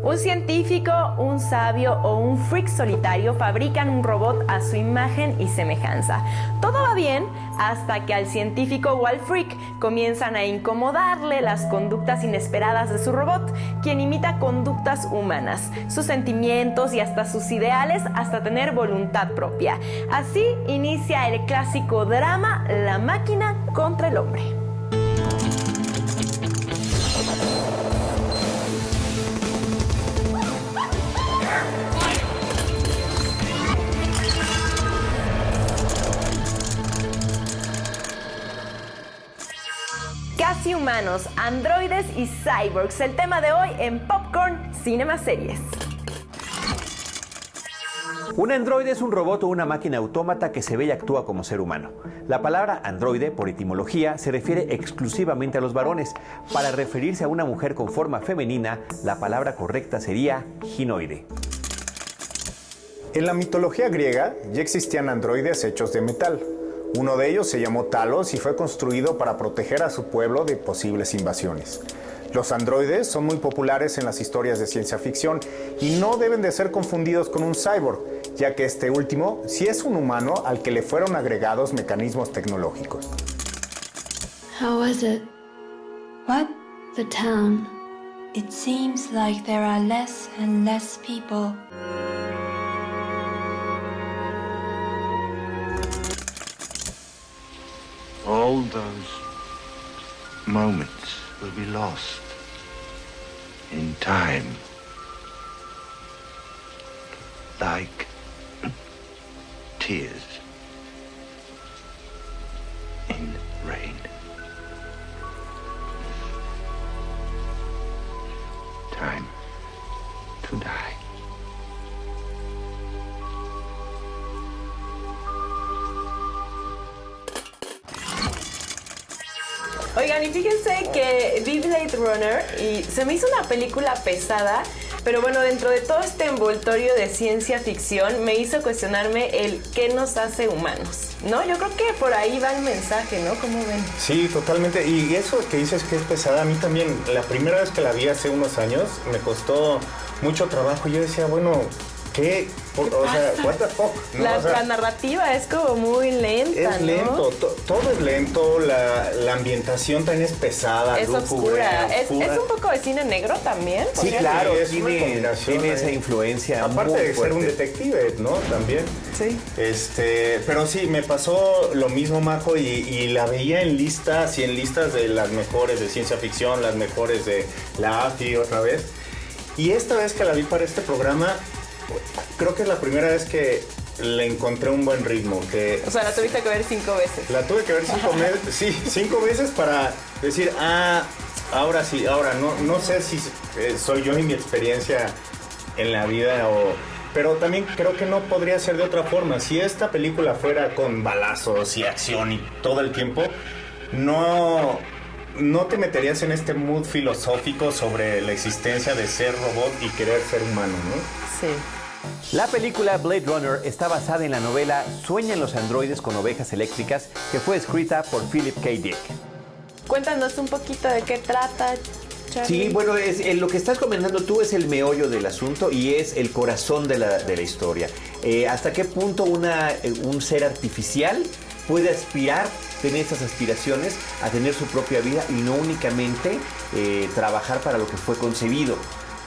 Un científico, un sabio o un freak solitario fabrican un robot a su imagen y semejanza. Todo va bien hasta que al científico o al freak comienzan a incomodarle las conductas inesperadas de su robot, quien imita conductas humanas, sus sentimientos y hasta sus ideales hasta tener voluntad propia. Así inicia el clásico drama La máquina contra el hombre. Casi humanos, androides y cyborgs. El tema de hoy en Popcorn Cinema Series. Un androide es un robot o una máquina autómata que se ve y actúa como ser humano. La palabra androide, por etimología, se refiere exclusivamente a los varones. Para referirse a una mujer con forma femenina, la palabra correcta sería ginoide. En la mitología griega ya existían androides hechos de metal. Uno de ellos se llamó Talos y fue construido para proteger a su pueblo de posibles invasiones. Los androides son muy populares en las historias de ciencia ficción y no deben de ser confundidos con un cyborg, ya que este último sí es un humano al que le fueron agregados mecanismos tecnológicos. How was it? What? The town. It seems like there are less and less people. All those moments will be lost in time, like tears in rain. Time to die. Oigan, y fíjense que vi Blade Runner y se me hizo una película pesada, pero bueno, dentro de todo este envoltorio de ciencia ficción me hizo cuestionarme el qué nos hace humanos, ¿no? Yo creo que por ahí va el mensaje, ¿no? ¿Cómo ven? Sí, totalmente. Y eso que dices que es pesada, a mí también, la primera vez que la vi hace unos años, me costó mucho trabajo. Yo decía, bueno, ¿qué? O sea, what the fuck, ¿no? La narrativa es como muy lenta, es ¿no? lento, todo es lento, la ambientación también es pesada, Es oscura. Es un poco de cine negro también. Sí, claro, es una combinación, tiene esa influencia aparte muy de ser un fuerte. detective, ¿no? También. Sí. Pero sí, me pasó lo mismo, Majo, y la veía en listas de las mejores de ciencia ficción, las mejores de la AFI otra vez. Y esta vez que la vi para este programa, creo que es la primera vez que le encontré un buen ritmo. O sea, la tuviste que ver 5 veces. La tuve que ver 5 veces para decir, ahora sí, no sé si soy yo y mi experiencia en la vida pero también creo que no podría ser de otra forma. Si esta película fuera con balazos y acción y todo el tiempo, no te meterías en este mood filosófico sobre la existencia de ser robot y querer ser humano, ¿no? Sí. La película Blade Runner está basada en la novela Sueñan los androides con ovejas eléctricas, que fue escrita por Philip K. Dick. Cuéntanos un poquito de qué trata, Charlie. Sí, bueno, lo que estás comentando tú es el meollo del asunto y es el corazón de la historia. ¿Hasta qué punto un ser artificial puede aspirar, tener esas aspiraciones a tener su propia vida y no únicamente trabajar para lo que fue concebido?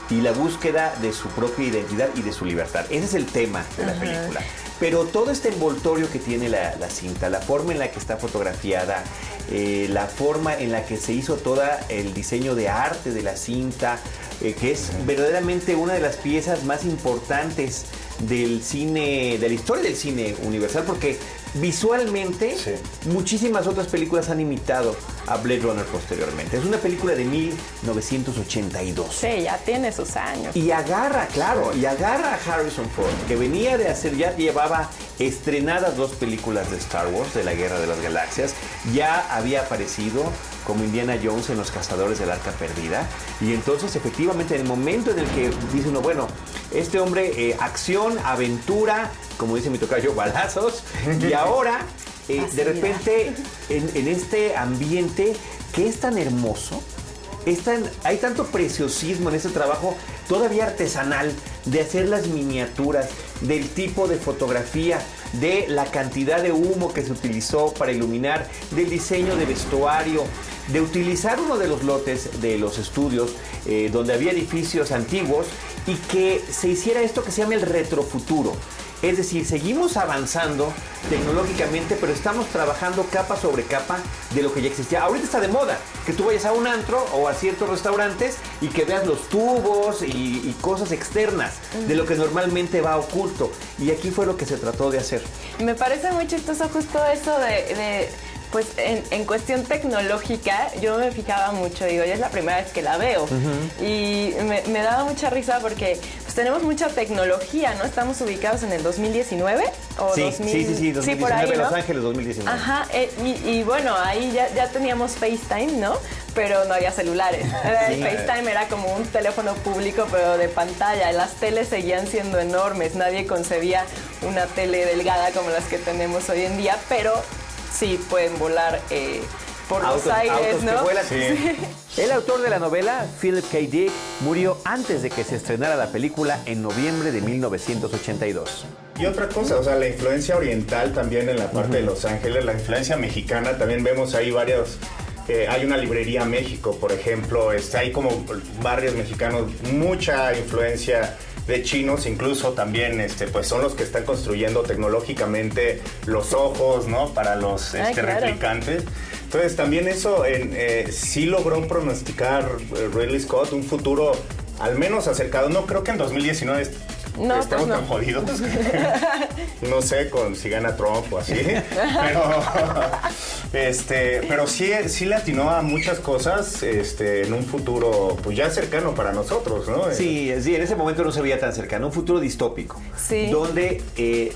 Y la búsqueda de su propia identidad y de su libertad. Ese es el tema de la película. Pero todo este envoltorio que tiene la cinta, la forma en la que está fotografiada, la forma en la que se hizo todo el diseño de arte de la cinta, que es verdaderamente una de las piezas más importantes del cine, de la historia del cine universal, porque visualmente muchísimas otras películas han imitado a Blade Runner posteriormente. Es una película de 1982. Sí, ya tiene sus años. Y agarra a Harrison Ford, que venía de hacer, ya llevaba estrenadas 2 películas de Star Wars, de la Guerra de las Galaxias, ya había aparecido como Indiana Jones en Los Cazadores del Arca Perdida, y entonces efectivamente en el momento en el que dice uno, bueno, este hombre, acción, aventura, como dice mi tocayo, balazos, y ahora de repente en este ambiente que es tan hermoso, hay tanto preciosismo en este trabajo todavía artesanal de hacer las miniaturas, del tipo de fotografía, de la cantidad de humo que se utilizó para iluminar, del diseño de vestuario, de utilizar uno de los lotes de los estudios donde había edificios antiguos y que se hiciera esto que se llama el retrofuturo. Es decir, seguimos avanzando tecnológicamente, pero estamos trabajando capa sobre capa de lo que ya existía. Ahorita está de moda que tú vayas a un antro o a ciertos restaurantes y que veas los tubos y cosas externas de lo que normalmente va oculto. Y aquí fue lo que se trató de hacer. Me parece muy chistoso justo eso de pues en cuestión tecnológica, yo me fijaba mucho, digo, ya es la primera vez que la veo. Y me daba mucha risa porque pues, tenemos mucha tecnología, ¿no? Estamos ubicados en el 2019 o Sí, 2000, 2019, por ahí, ¿no? Los Ángeles 2019. Ajá, y bueno, ahí ya teníamos FaceTime, ¿no? Pero no había celulares. El FaceTime era como un teléfono público, pero de pantalla. Las teles seguían siendo enormes. Nadie concebía una tele delgada como las que tenemos hoy en día, pero sí pueden volar por los aires, ¿no? Que vuelan. Sí. El autor de la novela, Philip K. Dick, murió antes de que se estrenara la película en noviembre de 1982. Y otra cosa, o sea, la influencia oriental también en la parte de Los Ángeles, la influencia mexicana, también vemos ahí varios. Hay una librería México, por ejemplo, hay como barrios mexicanos, mucha influencia de chinos, incluso también pues son los que están construyendo tecnológicamente los ojos, ¿no? Para los claro. replicantes. Entonces también eso sí logró pronosticar Ridley Scott un futuro al menos acercado. No creo que en 2019 estamos tan jodidos. No sé si gana Trump o así. Pero sí le atinó a muchas cosas en un futuro pues ya cercano para nosotros, ¿no? Sí, en ese momento no se veía tan cercano. Un futuro distópico. Sí. Donde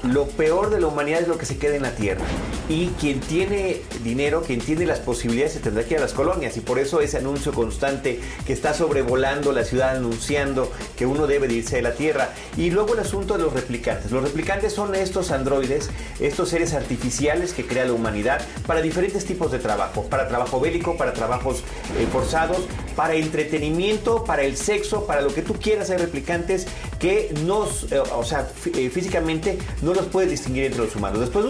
lo peor de la humanidad es lo que se queda en la Tierra. Y quien tiene dinero, quien tiene las posibilidades, se tendrá que ir a las colonias. Y por eso ese anuncio constante que está sobrevolando la ciudad anunciando que uno debe de irse de la Tierra. Y luego el asunto de los replicantes. Los replicantes son estos androides, estos seres artificiales que crea la humanidad para diferentes tipos de trabajo. Para trabajo bélico, para trabajos forzados, para entretenimiento, para el sexo, para lo que tú quieras. Hay replicantes que físicamente no los puedes distinguir entre los humanos. Después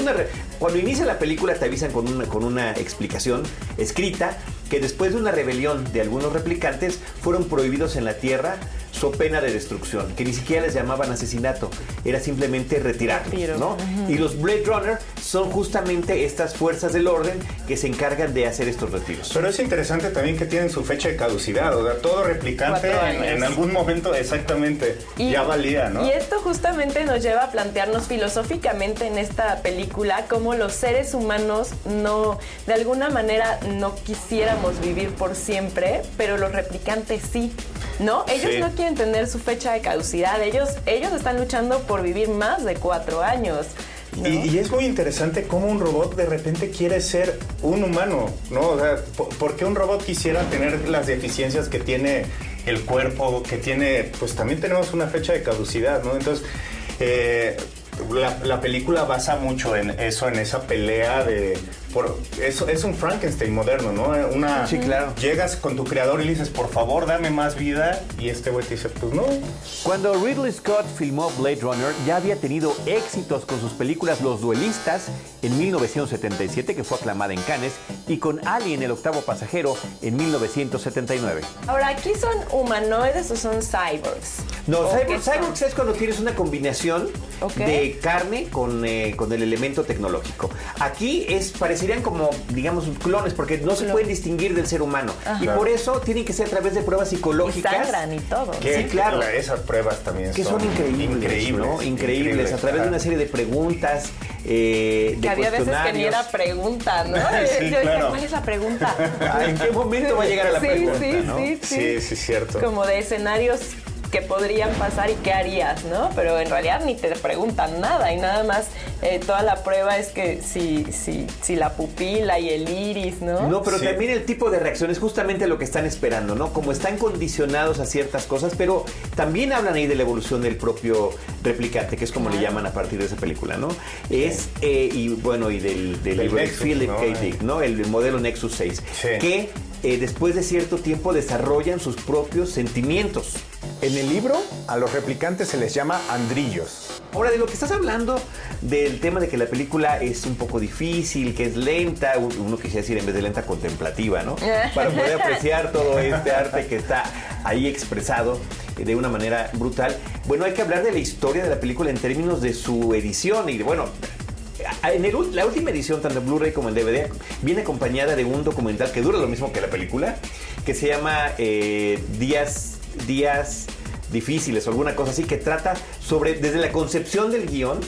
cuando inicia la película te avisan con una explicación escrita que después de una rebelión de algunos replicantes fueron prohibidos en la Tierra so pena de destrucción, que ni siquiera les llamaban asesinato, era simplemente retirarlos, ¿no? Y los Blade Runner son justamente estas fuerzas del orden que se encargan de hacer estos retiros. Pero es interesante también que tienen su fecha de caducidad, o sea, todo replicante en algún momento exactamente ya valía, ¿no? Y esto justamente nos lleva a plantearnos filosóficamente en esta película cómo los seres humanos de alguna manera no quisiéramos vivir por siempre, pero los replicantes sí. ¿No? Ellos no quieren tener su fecha de caducidad. Ellos están luchando por vivir más de 4 años. ¿No? Y es muy interesante cómo un robot de repente quiere ser un humano, ¿no? O sea, ¿por qué un robot quisiera tener las deficiencias que tiene el cuerpo, que tiene, pues también tenemos una fecha de caducidad, ¿no? Entonces, la película basa mucho en eso, en esa pelea eso es un Frankenstein moderno, ¿no? Sí, claro. Llegas con tu creador y le dices, por favor, dame más vida, y este güey te dice, pues no. Cuando Ridley Scott filmó Blade Runner, ya había tenido éxitos con sus películas Los Duelistas en 1977, que fue aclamada en Cannes, y con Alien, el octavo pasajero, en 1979. Ahora, ¿aquí son humanoides o son cyborgs? No, cyborgs es cuando tienes una combinación de carne con el elemento tecnológico. Aquí parecerían como, digamos, clones, porque no se pueden distinguir del ser humano. Ajá. Y por eso tienen que ser a través de pruebas psicológicas. Y sangran y todo. Sí, claro. Esas pruebas también son increíbles, ¿no? Increíbles. A través de una serie de preguntas, de que había veces que ni era pregunta, ¿no? Sí, yo claro. decía, ¿cuál es la pregunta? ¿En qué momento va a llegar a la pregunta? Sí, cierto. Como de escenarios que podrían pasar y qué harías, ¿no? Pero en realidad ni te preguntan nada y nada más toda la prueba es que si la pupila y el iris, ¿no? No, pero también el tipo de reacción es justamente lo que están esperando, ¿no? Como están condicionados a ciertas cosas, pero también hablan ahí de la evolución del propio replicante, que es como le llaman a partir de esa película, ¿no? Es, y del libro de Nexus, Philip ¿no? K. Dick, ¿no? El modelo Nexus 6, que después de cierto tiempo desarrollan sus propios sentimientos. En el libro, a los replicantes se les llama andrillos. Ahora, de lo que estás hablando, del tema de que la película es un poco difícil, que es lenta, uno quisiera decir en vez de lenta, contemplativa, ¿no? Para poder apreciar todo este arte que está ahí expresado de una manera brutal. Bueno, hay que hablar de la historia de la película en términos de su edición y, bueno, la última edición, tanto en Blu-ray como en DVD, viene acompañada de un documental que dura lo mismo que la película, que se llama Días Difíciles o alguna cosa así, que trata sobre desde la concepción del guión,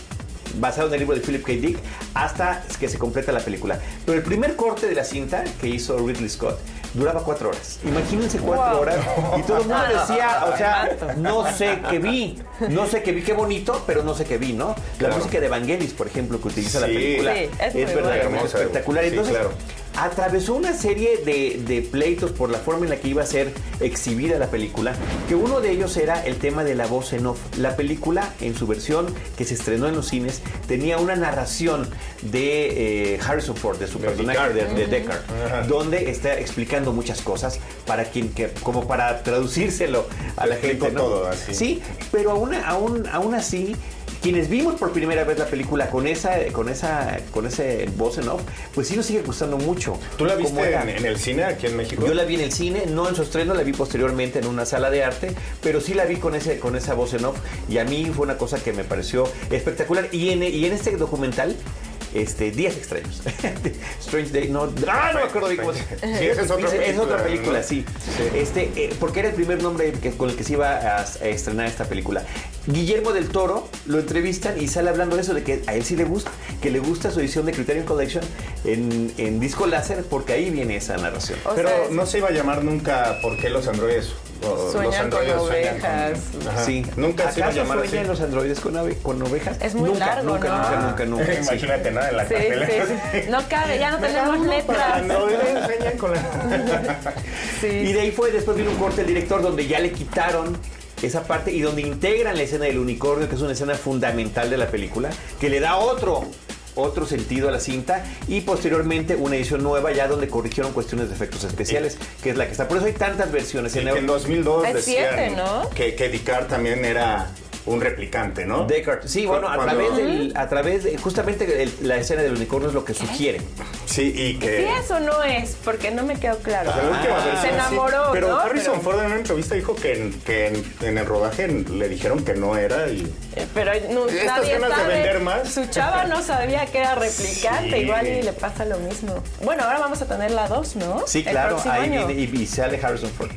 basado en el libro de Philip K. Dick, hasta que se completa la película. Pero el primer corte de la cinta que hizo Ridley Scott duraba 4 horas. Imagínense 4 horas y todo el mundo decía, o sea, no sé qué vi, qué bonito, pero no sé qué vi, ¿no? La música de Vangelis, por ejemplo, que utiliza la película, es verdaderamente espectacular. Entonces, atravesó una serie de pleitos por la forma en la que iba a ser exhibida la película, que uno de ellos era el tema de la voz en off. La película, en su versión que se estrenó en los cines, tenía una narración de Harrison Ford, de su personaje de Deckard, donde está explicando muchas cosas como para traducírselo a la gente, ¿no? Todo así. Sí, pero aún así, quienes vimos por primera vez la película con ese voz en off, pues sí nos sigue gustando mucho. ¿Tú la viste en el cine aquí en México? Yo la vi en el cine, no en su estreno, la vi posteriormente en una sala de arte, pero sí la vi con esa voz en off y a mí fue una cosa que me pareció espectacular. Y en este documental, Días Extraños. Strange Day, no me acuerdo bien cómo se llama. Sí, esa es otra película, sí. Porque era el primer nombre con el que se iba a estrenar esta película. Guillermo del Toro lo entrevistan y sale hablando de eso, de que a él sí le gusta, que le gusta su edición de Criterion Collection en disco láser, porque ahí viene esa narración. Pero no se iba a llamar nunca ¿Por qué los androides? Sueñan con ovejas. Sí. Nunca se iba a llamar así. ¿Sueñan los androides con ovejas? Es muy largo, nunca. Imagínate, ¿no? En la cartelera. Sí. No cabe, ya no tenemos letras. Androides sueñan con la... Sí. Y de ahí después vino un corte del director donde ya le quitaron esa parte y donde integran la escena del unicornio, que es una escena fundamental de la película, que le da otro sentido a la cinta, y posteriormente una edición nueva ya donde corrigieron cuestiones de efectos especiales, que es la que está. Por eso hay tantas versiones. Sí, en 2002 es decían 7, ¿no? que Deckard también era un replicante, ¿no? Deckard, sí, bueno, a través de justamente la escena del unicornio es lo que sugiere. Sí, y que... Sí, eso no es, porque no me quedó claro. La última versión, se enamoró, sí. Pero ¿no? Harrison Ford en una entrevista dijo que en el rodaje le dijeron que no era y... Pero Estas nadie ganas de sabe. vender más. Su chava no sabía que era replicante, Sí. igual y le pasa lo mismo. Bueno, ahora vamos a tener la 2, ¿no? Sí, El claro, próximo ahí año. viene y sale Harrison Ford.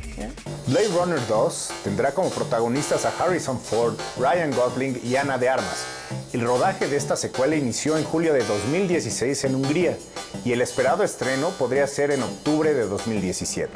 Blade Runner 2 tendrá como protagonistas a Harrison Ford, Ryan Gosling y Ana de Armas. El rodaje de esta secuela inició en julio de 2016 en Hungría y el esperado estreno podría ser en octubre de 2017.